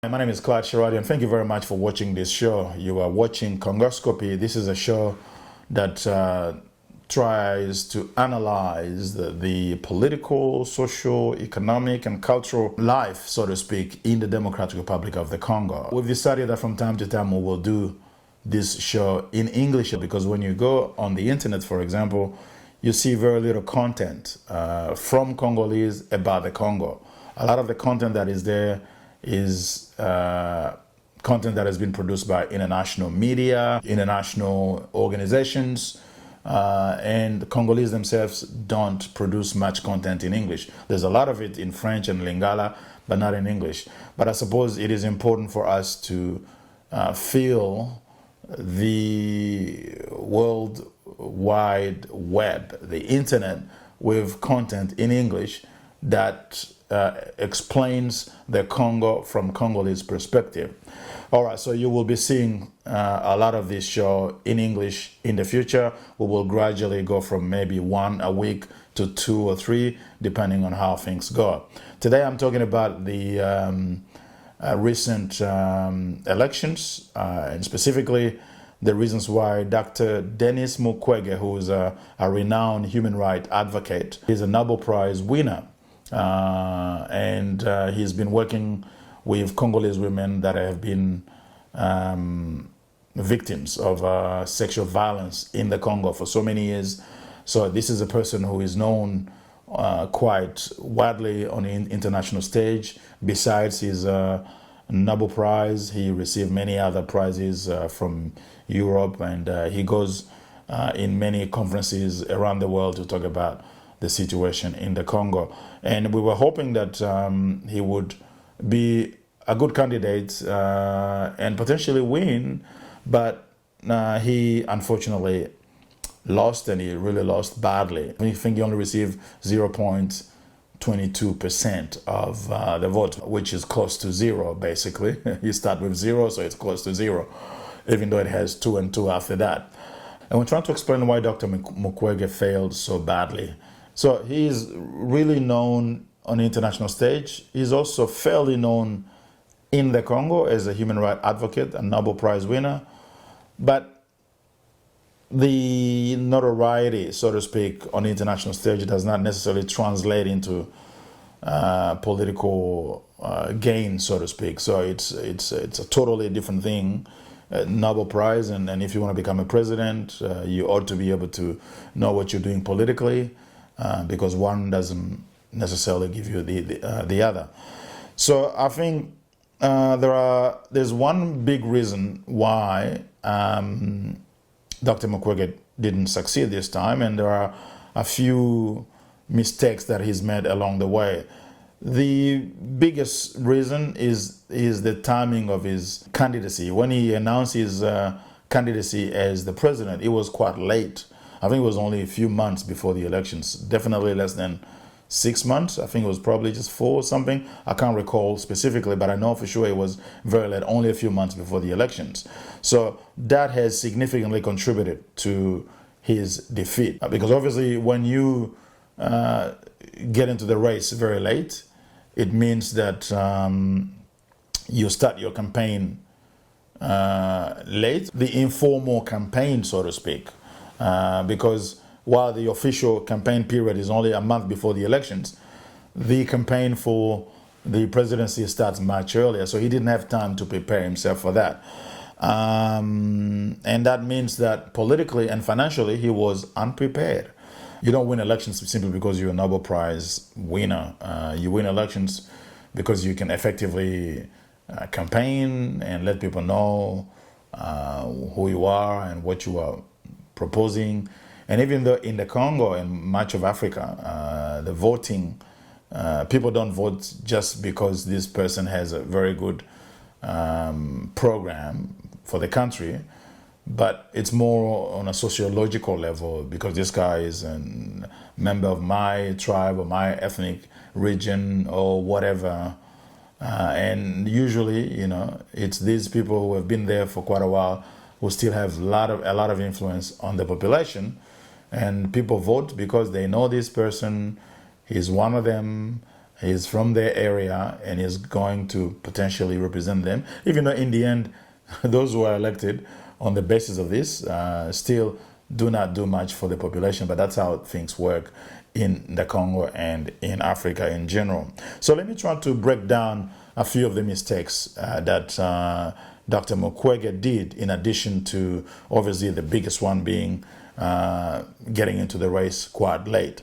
My name is Clyde Sherrodi, and thank you very much for watching this show. You are watching Congoscopy. This is a show that tries to analyze the political, social, economic, and cultural life, so to speak, in the Democratic Republic of the Congo. We've decided that from time to time we will do this show in English because when you go on the internet, for example, you see very little content from Congolese about the Congo. A lot of the content that is there is content that has been produced by international media, international organizations, and the Congolese themselves don't produce much content in English. There's a lot of it in French and Lingala, but not in English. But I suppose it is important for us to feel the World Wide Web, the internet, with content in English that explains the Congo from Congolese perspective. All right, so you will be seeing a lot of this show in English in the future. We will gradually go from maybe one a week to 2 or 3, depending on how things go. Today I'm talking about the recent elections, and specifically the reasons why Dr. Denis Mukwege, who is a renowned human rights advocate, is a Nobel Prize winner. And he's been working with Congolese women that have been victims of sexual violence in the Congo for so many years. So this is a person who is known quite widely on the international stage. Besides his Nobel Prize, he received many other prizes from Europe, and he goes in many conferences around the world to talk about the situation in the Congo. And we were hoping that he would be a good candidate and potentially win, but he unfortunately lost, and he really lost badly. I think he only received 0.22% of the vote, which is close to zero, basically. You start with 0, so it's close to 0, even though it has 2 and 2 after that. And we're trying to explain why Dr. Mukwege failed so badly. So he's really known on the international stage. He's also fairly known in the Congo as a human rights advocate, a Nobel Prize winner. But the notoriety, so to speak, on the international stage does not necessarily translate into political gain, so to speak. So it's a totally different thing. Nobel Prize, and if you want to become a president, you ought to be able to know what you're doing politically, because one doesn't necessarily give you the other. So I think there's one big reason why Dr. Mukwege didn't succeed this time, and there are a few mistakes that he's made along the way. The biggest reason is the timing of his candidacy. When he announced his candidacy as the president, it was quite late. I think it was only a few months before the elections, definitely less than 6 months. I think it was probably just 4 or something. I can't recall specifically, but I know for sure it was very late, only a few months before the elections. So that has significantly contributed to his defeat. Because obviously when you get into the race very late, it means that you start your campaign late, the informal campaign, so to speak. Because while the official campaign period is only a month before the elections, the campaign for the presidency starts much earlier, so he didn't have time to prepare himself for that. And that means that politically and financially he was unprepared. You don't win elections simply because you're a Nobel Prize winner. You win elections because you can effectively campaign and let people know who you are and what you are proposing. And even though in the Congo and much of Africa, the voting, people don't vote just because this person has a very good program for the country, but it's more on a sociological level because this guy is a member of my tribe or my ethnic region or whatever. And usually, you know, it's these people who have been there for quite a while who still have a lot of influence on the population, and people vote because they know this person, he's one of them, He's from their area and is going to potentially represent them, even though in the end, those who are elected on the basis of this still do not do much for the population, but that's how things work in the Congo and in Africa in general. So let me try to break down a few of the mistakes that Dr. Mukwege did, in addition to obviously the biggest one being getting into the race quite late.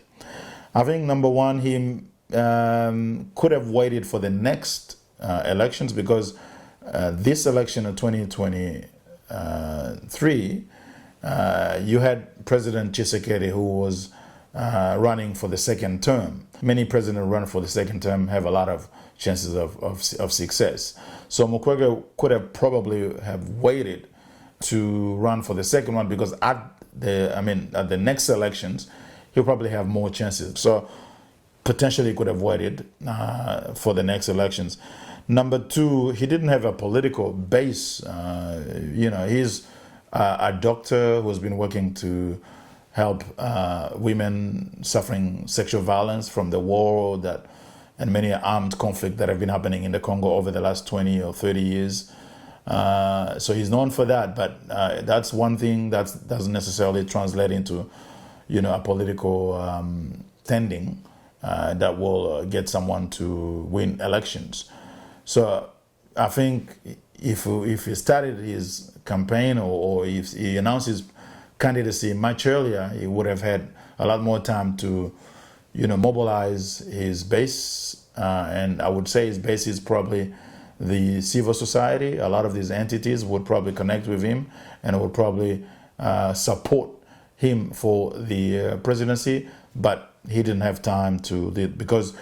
I think number one, he could have waited for the next elections, because this election of 2023, you had President Tshisekedi, who was running for the second term. Many presidents run for the second term have a lot of chances of success. So Mukwege could have probably have waited to run for the second one, because at the next elections, he'll probably have more chances. So potentially he could have waited for the next elections. Number two, he didn't have a political base. He's a doctor who's been working to help women suffering sexual violence from the war and many armed conflict that have been happening in the Congo over the last 20 or 30 years. So he's known for that, but that's one thing that doesn't necessarily translate into, a political standing that will get someone to win elections. So I think if he started his campaign or if he announced his candidacy much earlier, he would have had a lot more time to, mobilize his base. And I would say his base is probably the civil society. A lot of these entities would probably connect with him and would probably support him for the presidency, but he didn't have time to, because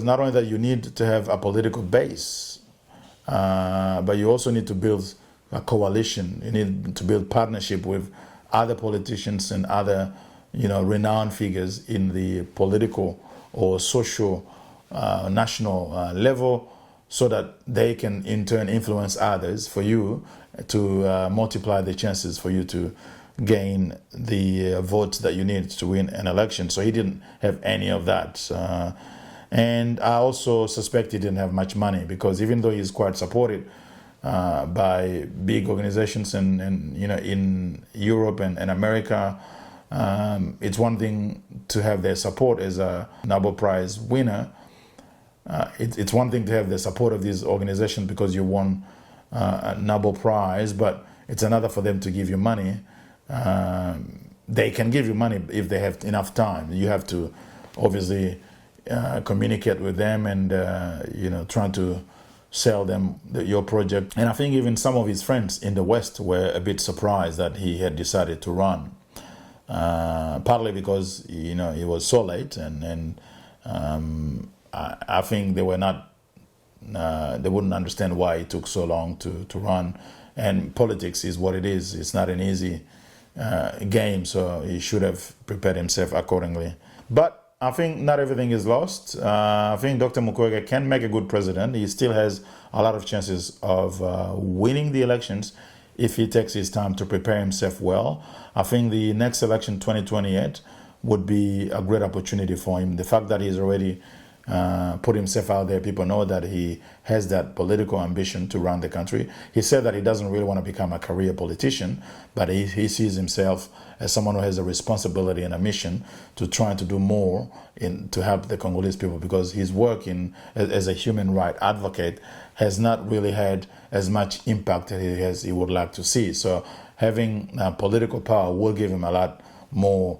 not only that you need to have a political base, but you also need to build a coalition. You need to build partnership with other politicians and other, renowned figures in the political or social national level, so that they can in turn influence others for you to multiply the chances for you to gain the votes that you need to win an election. So he didn't have any of that. And I also suspect he didn't have much money, because even though he's quite supported by big organizations and in Europe and America, it's one thing to have their support as a Nobel Prize winner. It's one thing to have the support of these organizations because you won a Nobel Prize, but it's another for them to give you money. They can give you money if they have enough time. You have to obviously communicate with them and try to sell them your project. And I think even some of his friends in the West were a bit surprised that he had decided to run, partly because he was so late, and I think they were not, they wouldn't understand why it took so long to run. And politics is what it is. It's not an easy game, so he should have prepared himself accordingly. But I think not everything is lost. I think Dr. Mukwege can make a good president. He still has a lot of chances of winning the elections if he takes his time to prepare himself well. I think the next election, 2028, would be a great opportunity for him. The fact that he's already put himself out there, people know that he has that political ambition to run the country. He said that he doesn't really want to become a career politician, but he sees himself as someone who has a responsibility and a mission to try to do more to help the Congolese people, because his work as a human rights advocate has not really had as much impact as he would like to see. So having political power will give him a lot more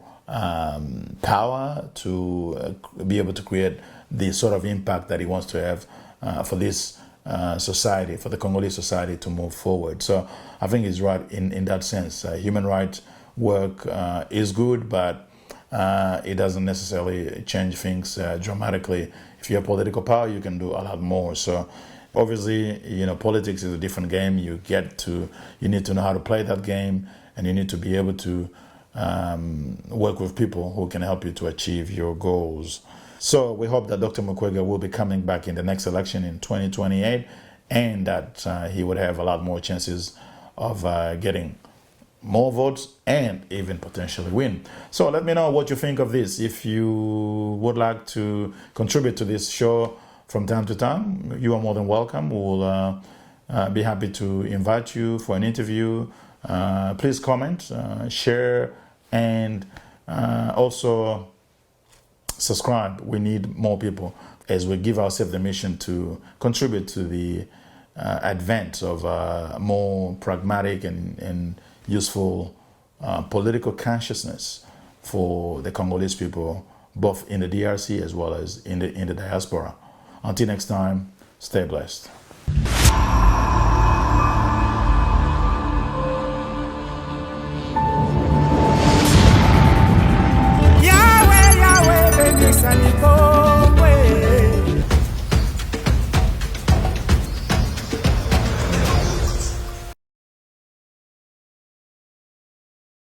power to be able to create the sort of impact that he wants to have for this society, for the Congolese society to move forward. So I think he's right in that sense. Human rights work is good, but it doesn't necessarily change things dramatically. If you have political power, you can do a lot more. So obviously, politics is a different game. You need to know how to play that game, and you need to be able to work with people who can help you to achieve your goals. So we hope that Dr. Mukwege will be coming back in the next election in 2028, and that he would have a lot more chances of getting more votes and even potentially win. So let me know what you think of this. If you would like to contribute to this show from time to time, you are more than welcome. We'll be happy to invite you for an interview. Please comment, share, and also subscribe. We need more people as we give ourselves the mission to contribute to the advent of more pragmatic and useful political consciousness for the Congolese people, both in the DRC as well as in the diaspora. Until next time, stay blessed. Yahweh, Yahweh, baby, Sanico.